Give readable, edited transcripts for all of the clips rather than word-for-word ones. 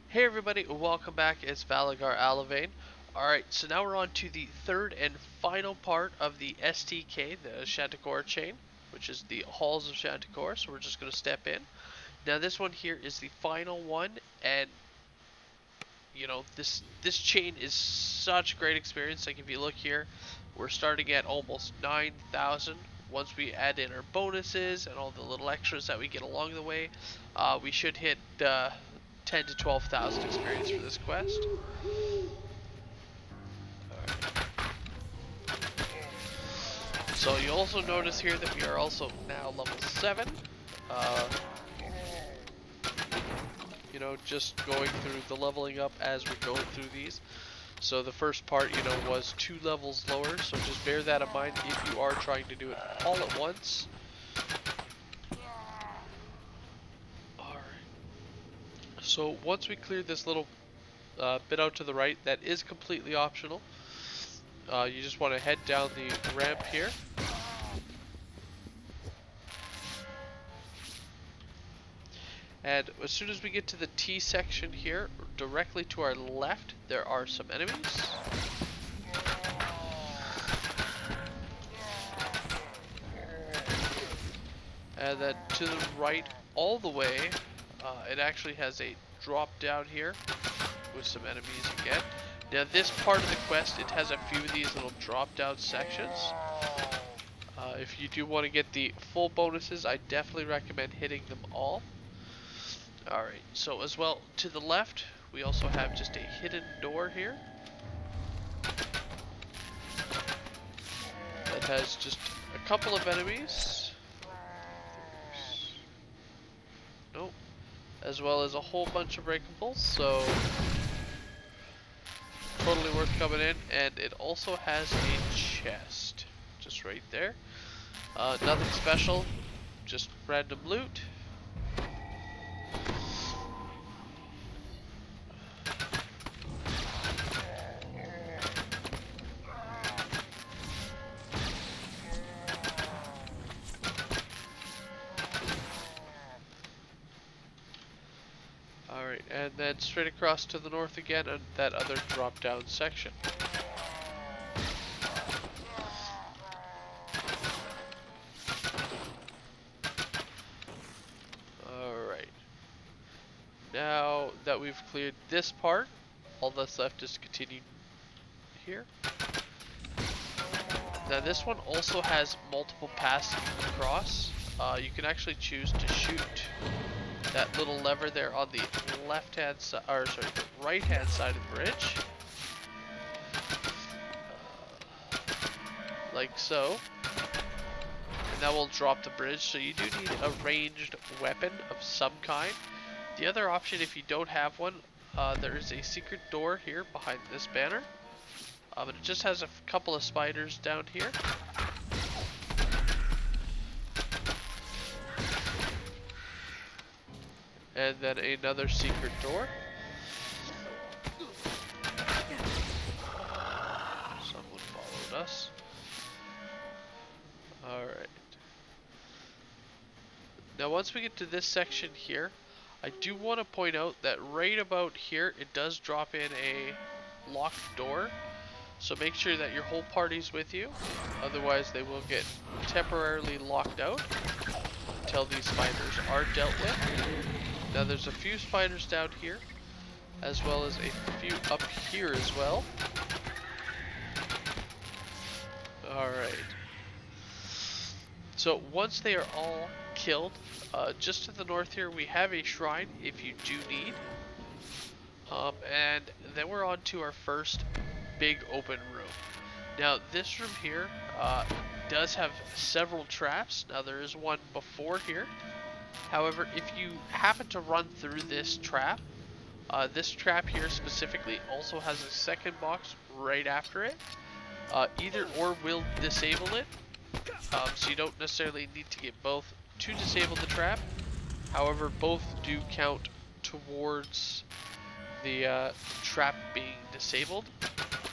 Hey everybody, welcome back. It's Valagar Aloevain. Alright, so now we're on to the third and final part of the STK, the Shan-To-Kor chain, which is the halls of Shan-To-Kor, so we're just going to step in. Now this one here is the final one, and this chain is such a great experience. Like if you look here, we're starting at almost 9,000. Once we add in our bonuses and all the little extras that we get along the way, we should hit 10 to 12,000 experience for this quest. So you also notice here that we are also now level 7. Uh, just going through the leveling up as we're going through these. So the first part, was 2 levels lower, so just bear that in mind if you are trying to do it all at once. Alright. So once we clear this little bit out to the right, that is completely optional. You just want to head down the ramp here. And as soon as we get to the T section here, directly to our left, there are some enemies. And then to the right, all the way, it actually has a drop down here with some enemies again. Now this part of the quest, it has a few of these little drop down sections. If you do want to get the full bonuses, I definitely recommend hitting them all. Alright, so as well, to the left, we also have just a hidden door here. That has just a couple of enemies. Nope. As well as a whole bunch of breakables, so totally worth coming in. And it also has a chest, just right there. Nothing special, just random loot. Alright, and then straight across to the north again, and that other drop down section. Alright. Now that we've cleared this part, all that's left is to continue here. Now this one also has multiple paths across. You can actually choose to shoot that little lever there on the left hand side, or sorry, the right hand side of the bridge. Like so. And that will drop the bridge, so you do need a ranged weapon of some kind. The other option, if you don't have one, there is a secret door here behind this banner. But it just has a couple of spiders down here. And then another secret door. Someone followed us. Alright. Now once we get to this section here, I do want to point out that right about here, it does drop in a locked door. So make sure that your whole party's with you, otherwise they will get temporarily locked out until these spiders are dealt with. Now there's a few spiders down here, as well as a few up here as well. Alright. So once they are all killed, just to the north here we have a shrine if you do need. And then we're on to our first big open room. Now this room here does have several traps. Now there is one before here. However, if you happen to run through this trap here specifically also has a second box right after it. Either or will disable it. So you don't necessarily need to get both to disable the trap. However, both do count towards the trap being disabled.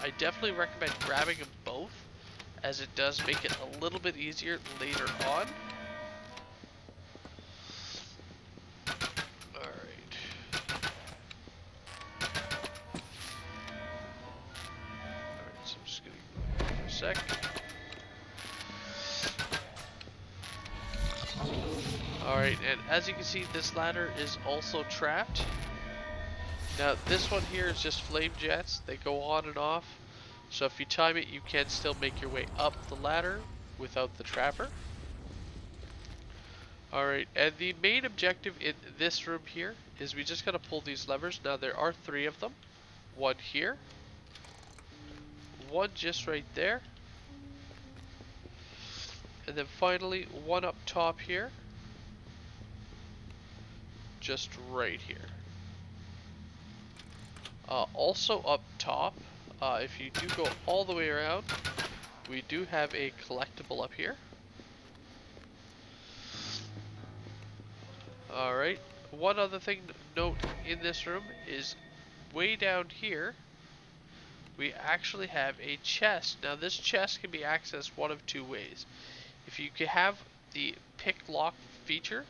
I definitely recommend grabbing them both, as it does make it a little bit easier later on. Alright. sec. Alright, and as you can see, this ladder is also trapped. Now, this one here is just flame jets. They go on and off. So if you time it, you can still make your way up the ladder without the trapper. Alright, and the main objective in this room here is we just gotta pull these levers. Now, there are 3 of them. One here. One just right there. And then finally, one up top here. Just right here. Also up top, if you do go all the way around, we do have a collectible up here. Alright, one other thing to note in this room is way down here, we actually have a chest. Now this chest can be accessed one of 2 ways. If you can have the pick lock feature,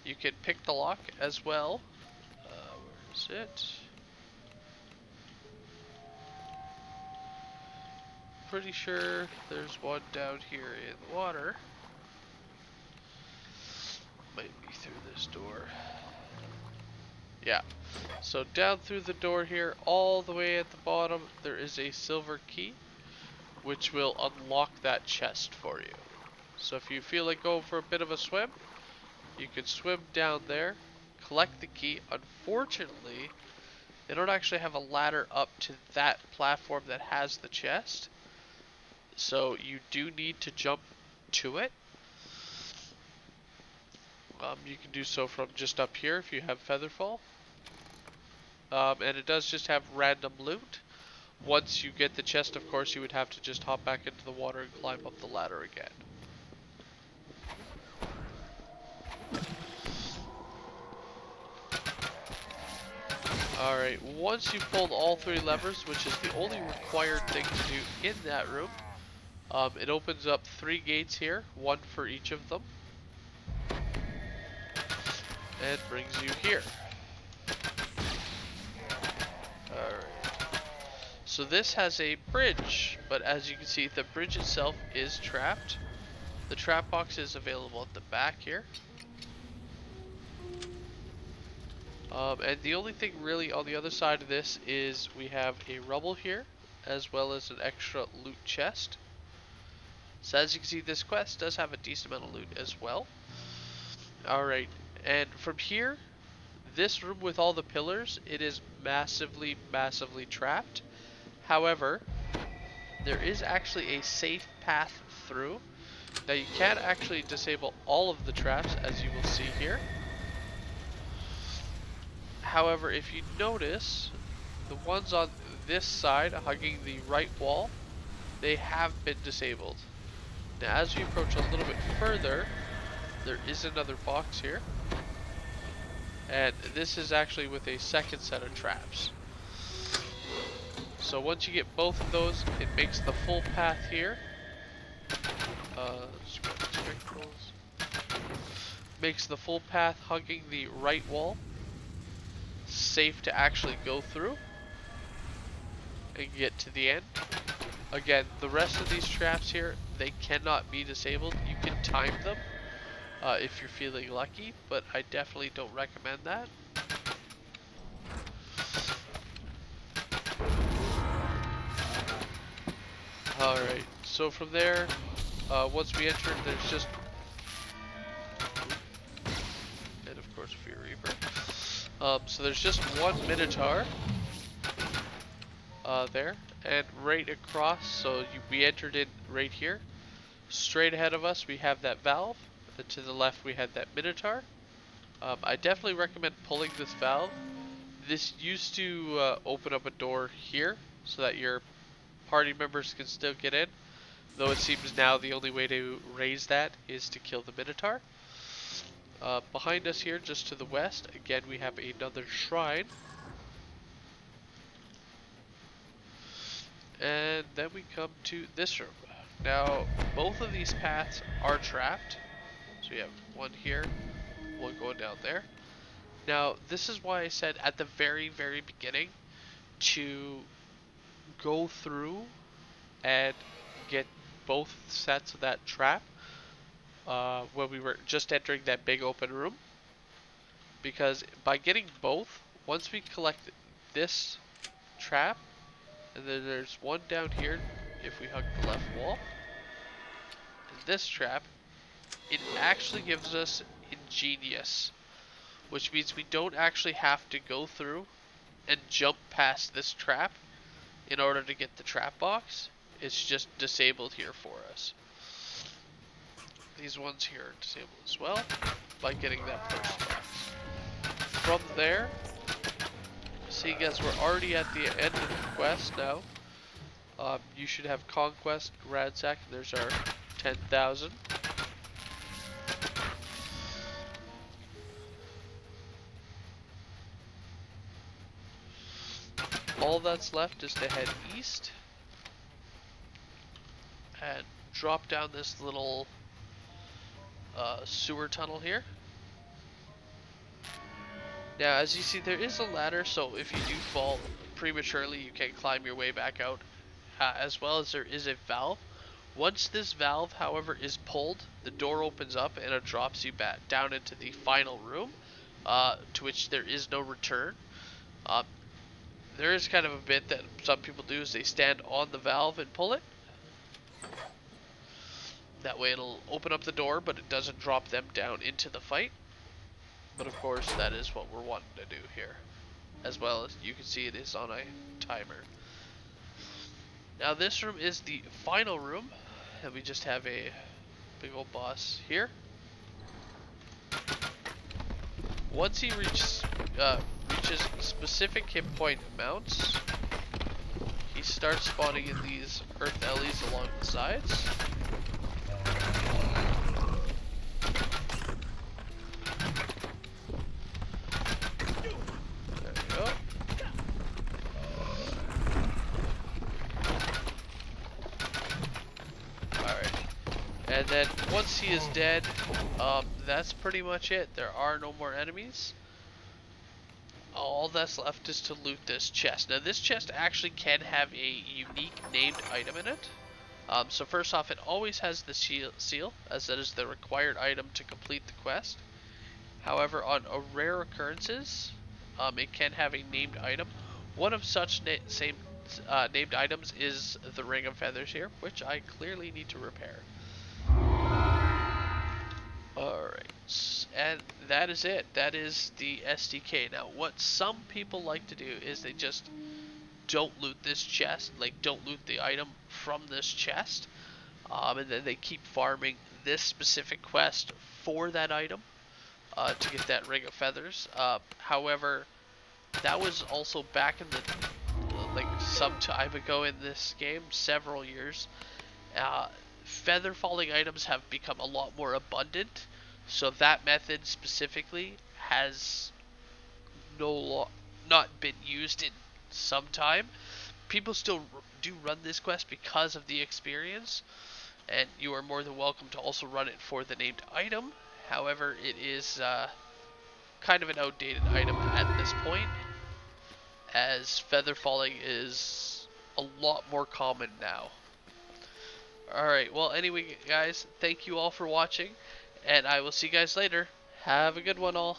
you can pick the lock as well. Where is it? Pretty sure there's one down here in the water. Might be through this door. Yeah. So down through the door here, all the way at the bottom, there is a silver key, which will unlock that chest for you. So if you feel like going for a bit of a swim, you can swim down there, collect the key. Unfortunately, they don't actually have a ladder up to that platform that has the chest. So you do need to jump to it. You can do so from just up here if you have Featherfall. And it does just have random loot. Once you get the chest, of course, you would have to just hop back into the water and climb up the ladder again. Alright, once you've pulled all 3 levers, which is the only required thing to do in that room, it opens up 3 gates here, 1 for each of them, and brings you here. Alright. So this has a bridge, but as you can see, the bridge itself is trapped. The trap box is available at the back here. And the only thing really on the other side of this is we have a rubble here, as well as an extra loot chest. So as you can see, this quest does have a decent amount of loot as well. Alright, and from here, this room with all the pillars, it is massively, massively trapped. However, there is actually a safe path through. Now you can actually disable all of the traps, as you will see here. However, if you notice, the ones on this side hugging the right wall, they have been disabled. Now as we approach a little bit further, there is another box here. And this is actually with a second set of traps. So once you get both of those, it makes the full path here. Makes the full path hugging the right wall safe to actually go through and get to the end. Again, the rest of these traps here, they cannot be disabled. You can time them if you're feeling lucky, but I definitely don't recommend that. Alright, so from there, once we enter, there's just... and of course, Fear Reaper. So there's just one Minotaur there, and right across, so we entered in right here. Straight ahead of us, we have that valve, and to the left, we had that Minotaur. I definitely recommend pulling this valve. This used to open up a door here, so that your party members can still get in, though it seems now the only way to raise that is to kill the Minotaur. Behind us here, just to the west, again we have another shrine. And then we come to this room. Now, both of these paths are trapped. So we have one here, one going down there. Now, this is why I said at the very, very beginning to go through and get both sets of that trap when we were just entering that big open room. Because by getting both, once we collect this trap, and then there's one down here if we hug the left wall, and this trap, it actually gives us ingenious, which means we don't actually have to go through and jump past this trap in order to get the trap box. It's just disabled here for us. These ones here are disabled as well by getting that first box. From there, seeing as we're already at the end of the quest now, you should have Conquest, Ransack, and there's our 10,000. All that's left is to head east and drop down this little sewer tunnel here. Now, as you see, there is a ladder, so if you do fall prematurely, you can climb your way back out, as well as there is a valve. Once this valve, however, is pulled, the door opens up and it drops you back down into the final room, to which there is no return. There is kind of a bit that some people do is they stand on the valve and pull it. That way it'll open up the door, but it doesn't drop them down into the fight. But of course, that is what we're wanting to do here. As well as you can see, it is on a timer. Now this room is the final room, and we just have a big old boss here. Once he reaches specific hit point amounts, he starts spawning in these earth ellies along the sides. There we go. Alright. And then once he is dead, that's pretty much it. There are no more enemies. All that's left is to loot this chest. Now this chest actually can have a unique named item in it. So first off, it always has the seal, as that is the required item to complete the quest. However, on rare occurrences, it can have a named item. One of such named items is the Ring of Feathers here, which I clearly need to repair. Alright, and that is it. That is the SDK. Now, what some people like to do is they just don't loot this chest, like don't loot the item from this chest, and then they keep farming this specific quest for that item to get that Ring of Feathers. However, that was also back in the like some time ago in this game, several years. Feather falling items have become a lot more abundant, so that method specifically has not been used in some time. People still do run this quest because of the experience, and you are more than welcome to also run it for the named item. However, it is kind of an outdated item at this point, as feather falling is a lot more common now. Alright, well anyway guys, thank you all for watching, and I will see you guys later. Have a good one all.